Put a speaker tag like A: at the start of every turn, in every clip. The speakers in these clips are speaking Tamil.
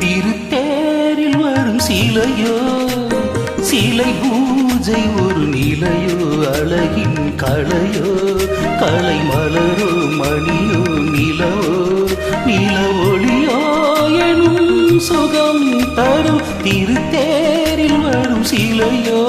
A: திருத்தேரில் வரும் சிலையோ சிலை பூஜை ஒரு நிலையோ அழகின் கலையோ கலை மலரோ மணியோ நிலவோ நில ஒளியோ எனும் சுகம் தரும் திருத்தேரில் வரும் சிலையோ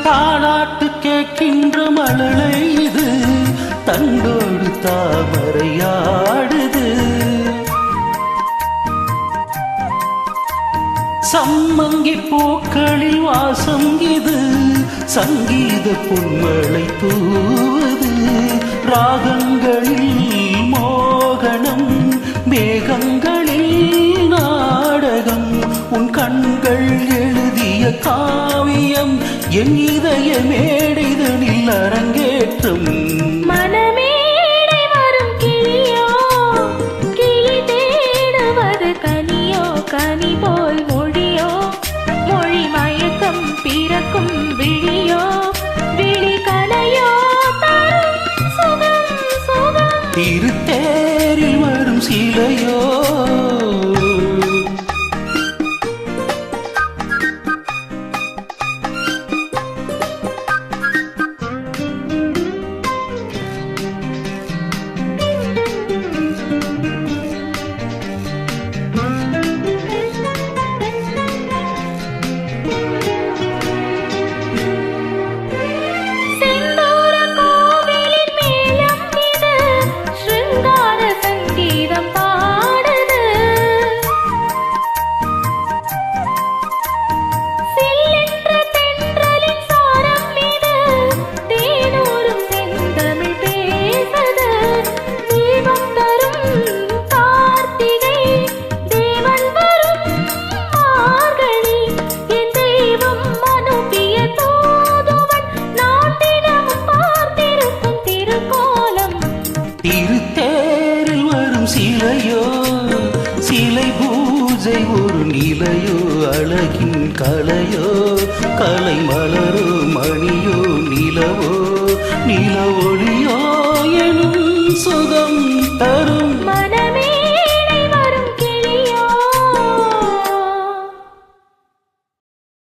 A: தாளாட்டு கேட்கின்ற மழலை இது தண்டோடு தாமரையாடுது சம்மங்கி பூக்களில் வாசம் இது சங்கீத பொன்மழை தூவது ராகங்களில் மோகனம் மேகங்களில் நாடகம் உன் கண்கள் எழுதிய காவியம் என் இதய மேடைதனில் அரங்கேற்றம்
B: மனமேடை வரும் கிளியோ கிளி தேடுவது கனியோ கனி போல் மொழியோ மொழி மயக்கம் பிறக்கும் விழியோ விழி கலையோ தரும் சுகம் சுகம்
A: திருத்தேரில் வரும் சிலையோ திருத்தேரில் வரும் சிலையோ சிலை பூஜை ஒரு நிலையோ அழகின் கலையோ கலை மலரோ மணியோ நிலவோ நில ஒளியோ எனும் சுகம் தரும்